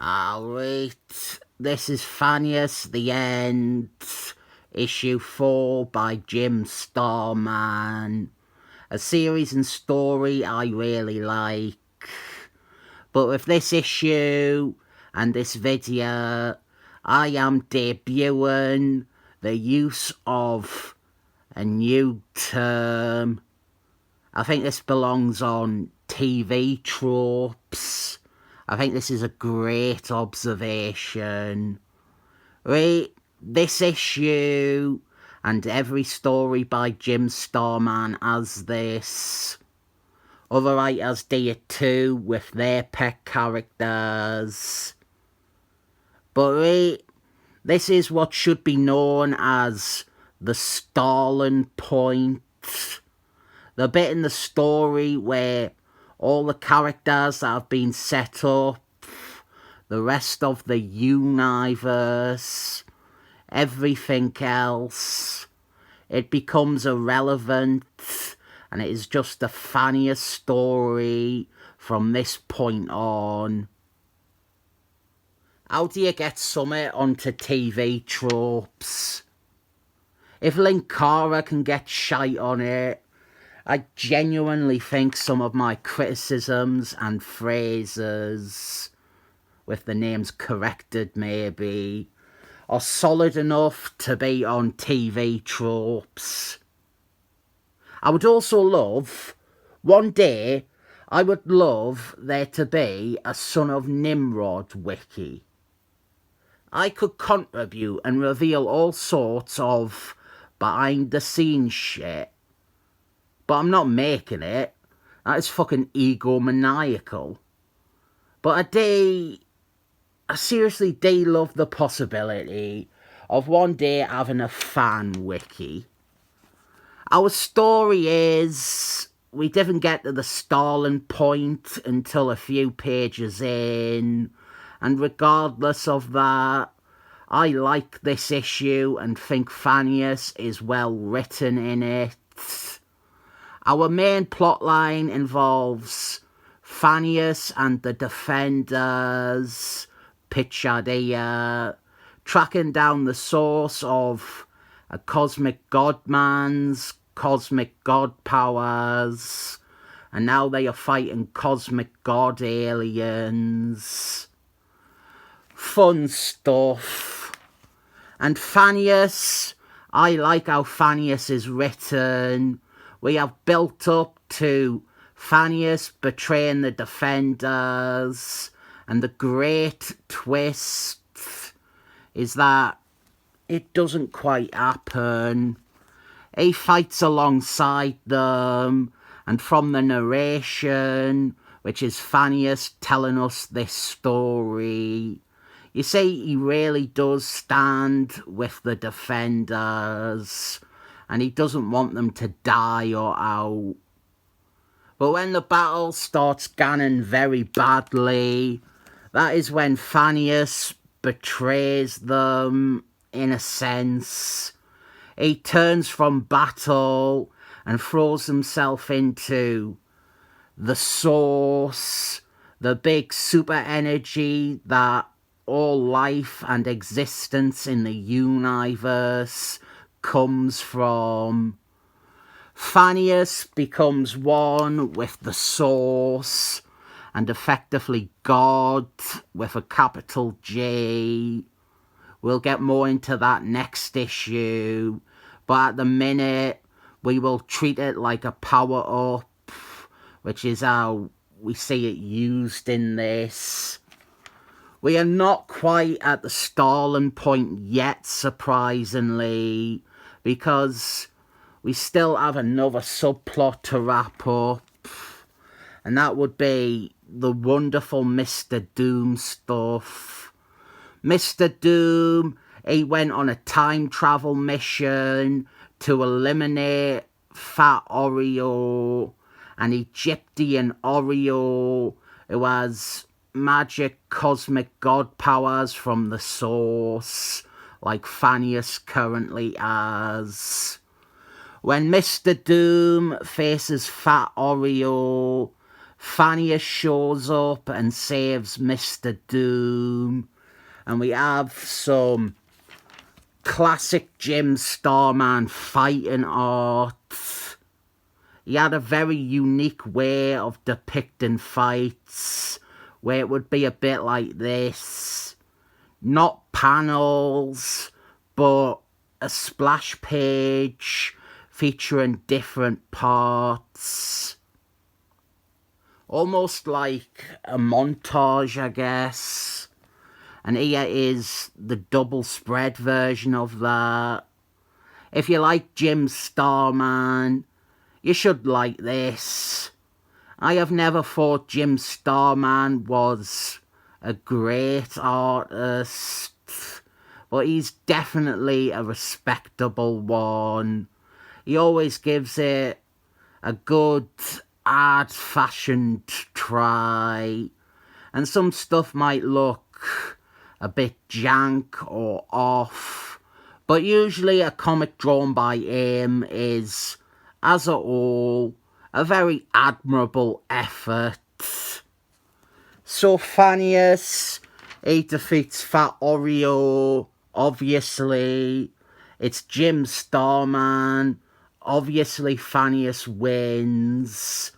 Alright, this is Thanos, The End, issue 4 by Jim Starman. A series and story I really like. But with this issue and this video, I am debuting the use of a new term. I think this belongs on TV tropes. I think this is a great observation. Right, this issue and every story by Jim Starman as this. Other writers do it too with their pet characters. But right, this is what should be known as the Starlin point. The bit in the story where all the characters that have been set up, the rest of the universe, everything else, it becomes irrelevant, and it is just a funniest story from this point on. How do you get summit onto TV tropes? If Linkara can get shite on it, I genuinely think some of my criticisms and phrases, with the names corrected maybe, are solid enough to be on TV tropes. I would also love, one day, I would love there to be a Son of Nimrod wiki. I could contribute and reveal all sorts of behind the scenes shit. But I'm not making it. That is fucking egomaniacal. But I seriously do love the possibility of one day having a fan wiki. Our story is, we didn't get to the Starlin point until a few pages in, and regardless of that, I like this issue and think Thanos is well written in it. Our main plotline involves Thanos and the Defenders, pictured here, tracking down the source of a cosmic godman's cosmic god powers, and now they are fighting cosmic god aliens. Fun stuff. And Thanos, I like how Thanos is written. We have built up to Thanos betraying the Defenders, and the great twist is that it doesn't quite happen. He fights alongside them, and from the narration, which is Thanos telling us this story, you see he really does stand with the Defenders, and he doesn't want them to die or out. But when the battle starts going very badly, that is when Thanos betrays them, in a sense. He turns from battle and throws himself into the source, the big super energy that all life and existence in the universe comes from. Thanos becomes one with the source and effectively God with a capital J. We'll get more into that next issue, but at the minute we will treat it like a power-up, which is how we see it used in this. We are not quite at the Starlin point yet, surprisingly, because we still have another subplot to wrap up, and that would be the wonderful Mr. Doom stuff. Mr. Doom, he went on a time travel mission to eliminate Fat Oreo, an Egyptian Oreo who has magic cosmic god powers from the source, like Thanos currently has. When Mr. Doom faces Fat Oreo, Thanius shows up and saves Mr. Doom. And we have some classic Jim Starman fighting art. He had a very unique way of depicting fights, where it would be a bit like this. Not panels, but a splash page featuring different parts. Almost like a montage, I guess. And here is the double spread version of that. If you like Jim Starman, you should like this. I have never thought Jim Starman was a great artist, but he's definitely a respectable one. He always gives it a good old-fashioned try, and some stuff might look a bit jank or off, but usually a comic drawn by him is, as a whole, a very admirable effort. So Thanius, he defeats Fat Oreo, obviously. It's Jim Starman, obviously Thanius wins.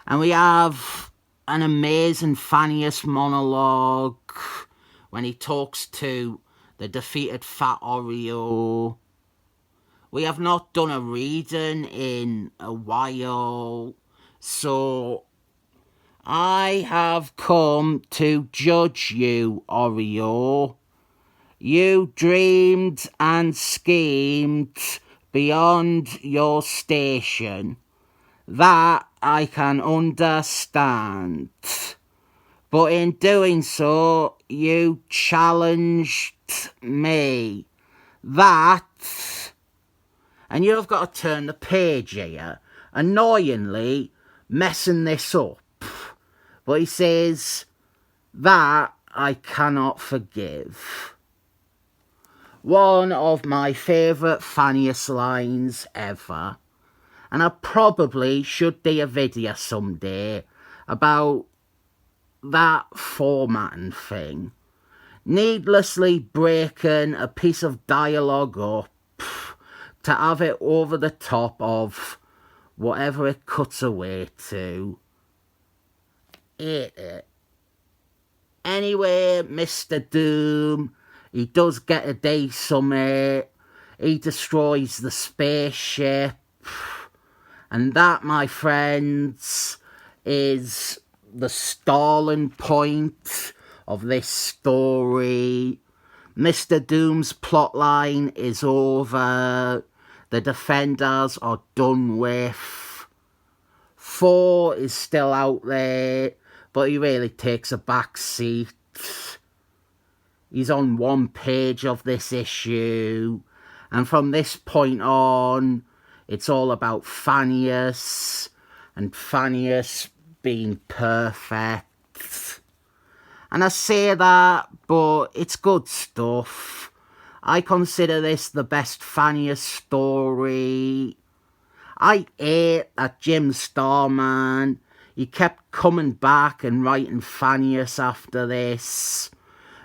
And we have an amazing Thanius monologue when he talks to the defeated Fat Oreo. We have not done a reading in a while, so I have come to judge you, Oreo. You dreamed and schemed beyond your station. That I can understand. But in doing so, you challenged me. That... And you've got to turn the page here, annoyingly messing this up. But he says, that I cannot forgive. One of my favourite Thanius lines ever. And I probably should do a video someday about that formatting thing. Needlessly breaking a piece of dialogue up to have it over the top of whatever it cuts away to. Hate it. Anyway, Mr. Doom, he does get a day summit. He destroys the spaceship. And that, my friends, is the Starlin point of this story. Mr. Doom's plotline is over. The Defenders are done with. Thor is still out there, but he really takes a back seat. He's on one page of this issue, and from this point on, it's all about Thanius, and Thanius being perfect. And I say that, but it's good stuff. I consider this the best Thanius story. I hate that Jim Starman, he kept coming back and writing Thanius after this,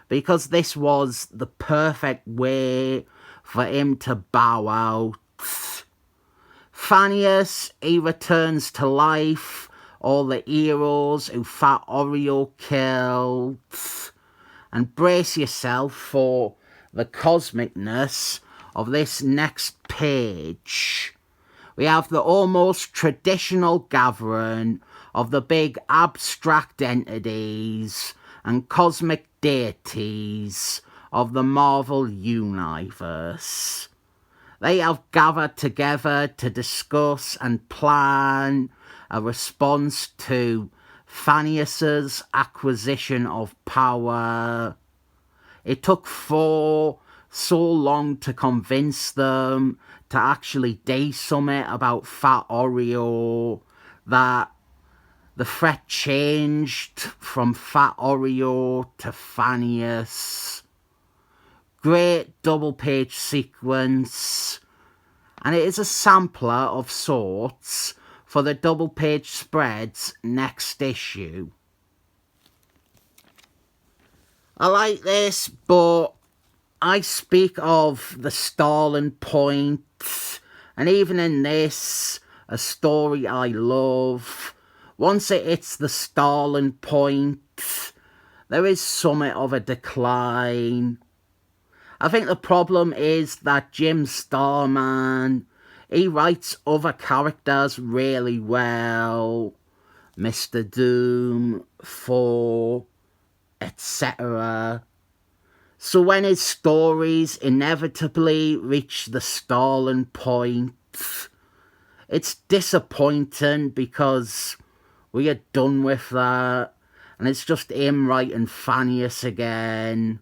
because this was the perfect way for him to bow out. Thanius, he returns to life all the heroes who Fat Oreo killed. And brace yourself for the cosmicness of this next page. We have the almost traditional gathering of the big abstract entities and cosmic deities of the Marvel Universe. They have gathered together to discuss and plan a response to Thanius's acquisition of power. It took Thor so long to convince them to actually do something about Fat Oreo that the threat changed from Fat Oreo to Thanius. Great double page sequence, and it is a sampler of sorts for the double page spreads next issue. I like this, but I speak of the Starlin point, and even in this, a story I love, once it hits the Starlin point, there is somewhat of a decline. I think the problem is that Jim Starman, he writes other characters really well. Mr. Doom, Thor, etc. So when his stories inevitably reach the Starlin point, it's disappointing because we are done with that, and it's just him writing Thanos again.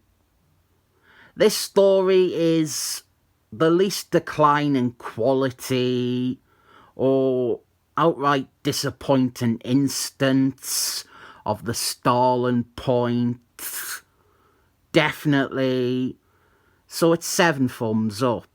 This story is the least decline in quality or outright disappointing instance of the Starlin point. Definitely. So it's 7 thumbs up.